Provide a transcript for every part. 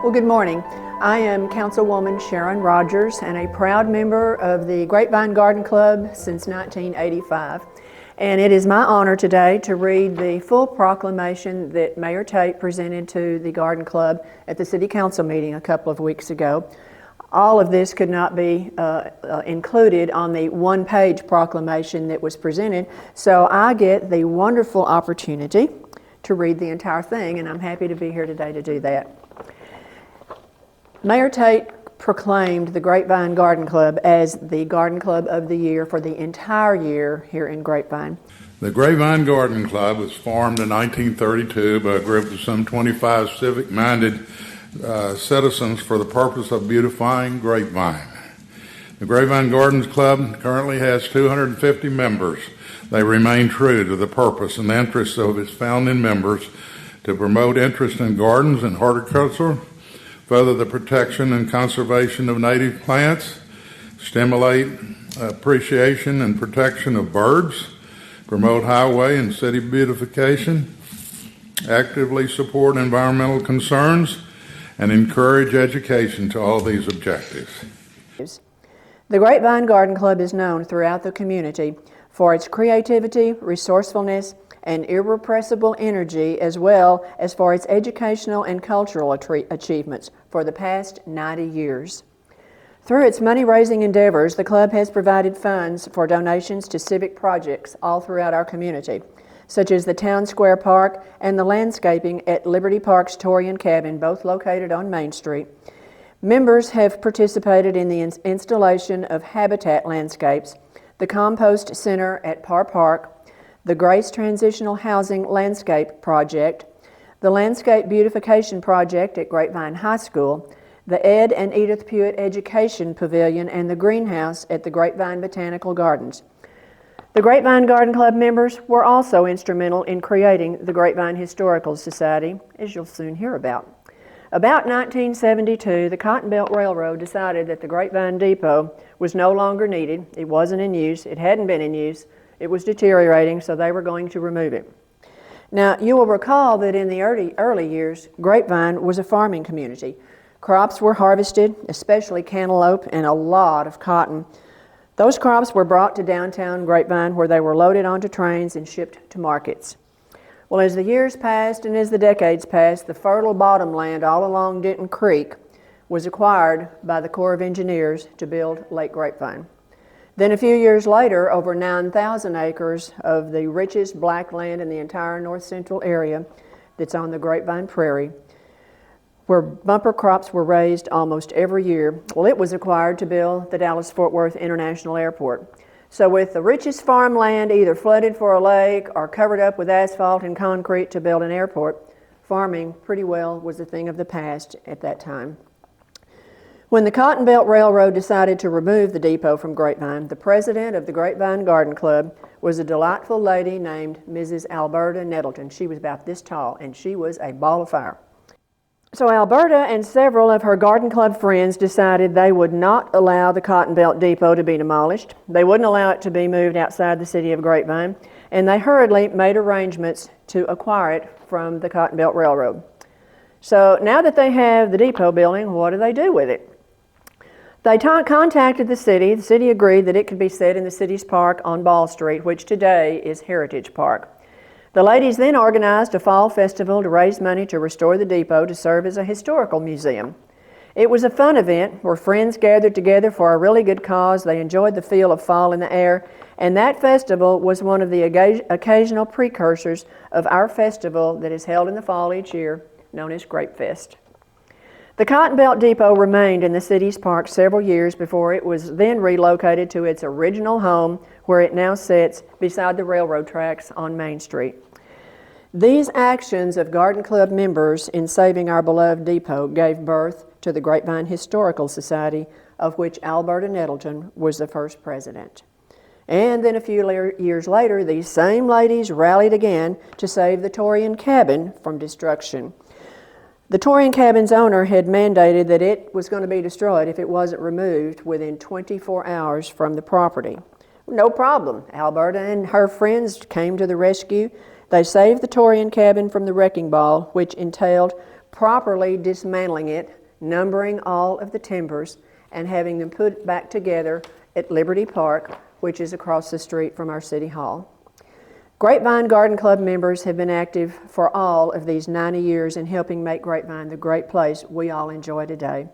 Well, good morning. I am Councilwoman Sharron Rogers and a proud member of the Grapevine Garden Club since 1985. And it is my honor today to read the full proclamation that Mayor Tate presented to the Garden Club at the City Council meeting a couple of weeks ago. All of this could not be included on the one-page proclamation that was presented, so I get the wonderful opportunity to read the entire thing, and I'm happy to be here today to do that. Mayor Tate proclaimed the Grapevine Garden Club as the Garden Club of the Year for the entire year here in Grapevine. The Grapevine Garden Club was formed in 1932 by a group of some 25 civic-minded citizens for the purpose of beautifying Grapevine. The Grapevine Gardens Club currently has 250 members. They remain true to the purpose and interests of its founding members to promote interest in gardens and horticulture, further the protection and conservation of native plants, stimulate appreciation and protection of birds, promote highway and city beautification, actively support environmental concerns, and encourage education to all these objectives. The Grapevine Garden Club is known throughout the community for its creativity, resourcefulness, and irrepressible energy, as well as for its educational and cultural achievements for the past 90 years. Through its money-raising endeavors, the club has provided funds for donations to civic projects all throughout our community, such as the Town Square Park and the landscaping at Liberty Park's Torian Cabin, both located on Main Street. Members have participated in the installation of habitat landscapes, the Compost Center at Parr Park, the Grace Transitional Housing Landscape Project, the Landscape Beautification Project at Grapevine High School, the Ed and Edith Pewitt Education Pavilion, and the greenhouse at the Grapevine Botanical Gardens. The Grapevine Garden Club members were also instrumental in creating the Grapevine Historical Society, as you'll soon hear about. About 1972, the Cotton Belt Railroad decided that the Grapevine Depot was no longer needed. It wasn't in use. It hadn't been in use. It was deteriorating, so they were going to remove it. Now, you will recall that in the early years, Grapevine was a farming community. Crops were harvested, especially cantaloupe and a lot of cotton. Those crops were brought to downtown Grapevine, where they were loaded onto trains and shipped to markets. Well, as the years passed and as the decades passed, the fertile bottomland all along Denton Creek was acquired by the Corps of Engineers to build Lake Grapevine. Then a few years later, over 9,000 acres of the richest black land in the entire north central area that's on the Grapevine Prairie, where bumper crops were raised almost every year, well, it was acquired to build the Dallas-Fort Worth International Airport. So with the richest farmland either flooded for a lake or covered up with asphalt and concrete to build an airport, farming pretty well was a thing of the past at that time. When the Cotton Belt Railroad decided to remove the depot from Grapevine, the president of the Grapevine Garden Club was a delightful lady named Mrs. Alberta Nettleton. She was about this tall, and she was a ball of fire. So Alberta and several of her Garden Club friends decided they would not allow the Cotton Belt Depot to be demolished. They wouldn't allow it to be moved outside the city of Grapevine, and they hurriedly made arrangements to acquire it from the Cotton Belt Railroad. So now that they have the depot building, what do they do with it? They contacted the city. The city agreed that it could be set in the city's park on Ball Street, which today is Heritage Park. The ladies then organized a fall festival to raise money to restore the depot to serve as a historical museum. It was a fun event where friends gathered together for a really good cause. They enjoyed the feel of fall in the air, and that festival was one of the occasional precursors of our festival that is held in the fall each year, known as Grape Fest. The Cotton Belt Depot remained in the city's park several years before it was then relocated to its original home, where it now sits beside the railroad tracks on Main Street. These actions of Garden Club members in saving our beloved depot gave birth to the Grapevine Historical Society, of which Alberta Nettleton was the first president. And then a few years later, these same ladies rallied again to save the Torian Cabin from destruction. The Torian Cabin's owner had mandated that it was going to be destroyed if it wasn't removed within 24 hours from the property. No problem. Alberta and her friends came to the rescue. They saved the Torian Cabin from the wrecking ball, which entailed properly dismantling it, numbering all of the timbers, and having them put back together at Liberty Park, which is across the street from our City Hall. Grapevine Garden Club members have been active for all of these 90 years in helping make Grapevine the great place we all enjoy today.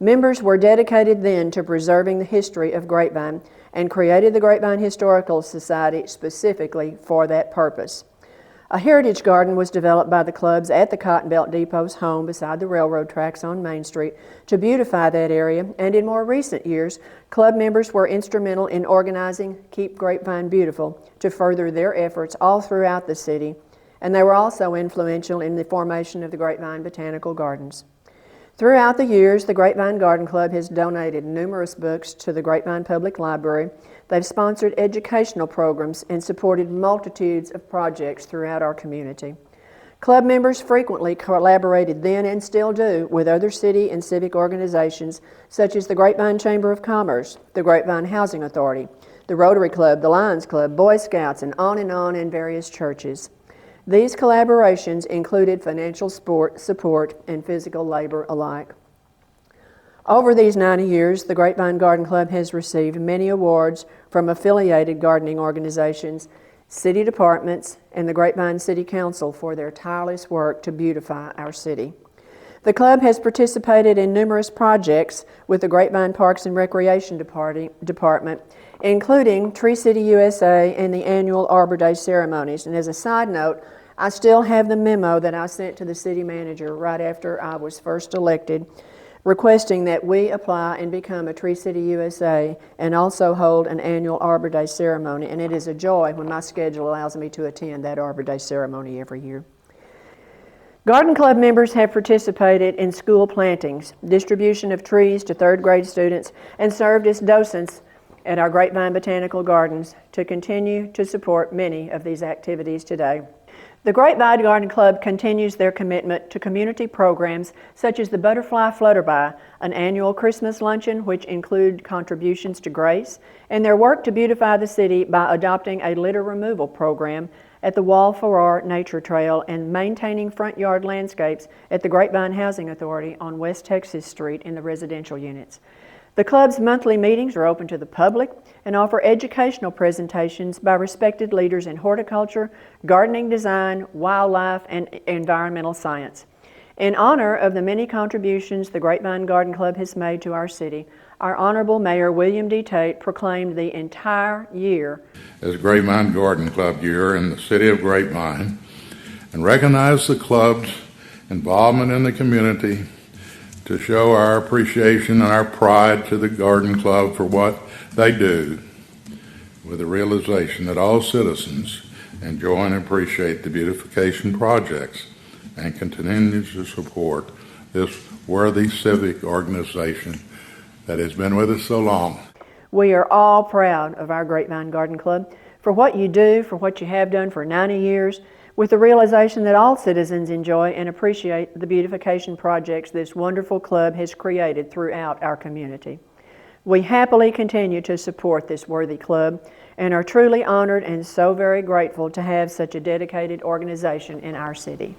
Members were dedicated then to preserving the history of Grapevine and created the Grapevine Historical Society specifically for that purpose. A heritage garden was developed by the clubs at the Cotton Belt Depot's home beside the railroad tracks on Main Street to beautify that area, and in more recent years, club members were instrumental in organizing Keep Grapevine Beautiful to further their efforts all throughout the city, and they were also influential in the formation of the Grapevine Botanical Gardens. Throughout the years, the Grapevine Garden Club has donated numerous books to the Grapevine Public Library. They've sponsored educational programs and supported multitudes of projects throughout our community. Club members frequently collaborated then and still do with other city and civic organizations such as the Grapevine Chamber of Commerce, the Grapevine Housing Authority, the Rotary Club, the Lions Club, Boy Scouts, and on, various churches. These collaborations included financial support and physical labor alike. Over these 90 years, the Grapevine Garden Club has received many awards from affiliated gardening organizations, city departments, and the Grapevine City Council for their tireless work to beautify our city. The club has participated in numerous projects with the Grapevine Parks and Recreation Department, including Tree City USA and the annual Arbor Day ceremonies. And as a side note, I still have the memo that I sent to the city manager right after I was first elected, requesting that we apply and become a Tree City USA and also hold an annual Arbor Day ceremony. And it is a joy when my schedule allows me to attend that Arbor Day ceremony every year. Garden Club members have participated in school plantings, distribution of trees to third grade students, and served as docents at our Grapevine Botanical Gardens to continue to support many of these activities today. The Grapevine Garden Club continues their commitment to community programs such as the Butterfly Flutterby, an annual Christmas luncheon which include contributions to Grace, and their work to beautify the city by adopting a litter removal program at the Wall Farrar Nature Trail and maintaining front yard landscapes at the Grapevine Housing Authority on West Texas Street in the residential units. The club's monthly meetings are open to the public and offer educational presentations by respected leaders in horticulture, gardening design, wildlife, and environmental science. In honor of the many contributions the Grapevine Garden Club has made to our city, our Honorable Mayor William D. Tate proclaimed the entire year as Grapevine Garden Club year in the city of Grapevine and recognize the club's involvement in the community to show our appreciation and our pride to the Garden Club for what they do, with the realization that all citizens enjoy and appreciate the beautification projects and continue to support this worthy civic organization that has been with us so long. We are all proud of our Grapevine Garden Club for what you do, for what you have done for 90 years, with the realization that all citizens enjoy and appreciate the beautification projects this wonderful club has created throughout our community. We happily continue to support this worthy club and are truly honored and so very grateful to have such a dedicated organization in our city.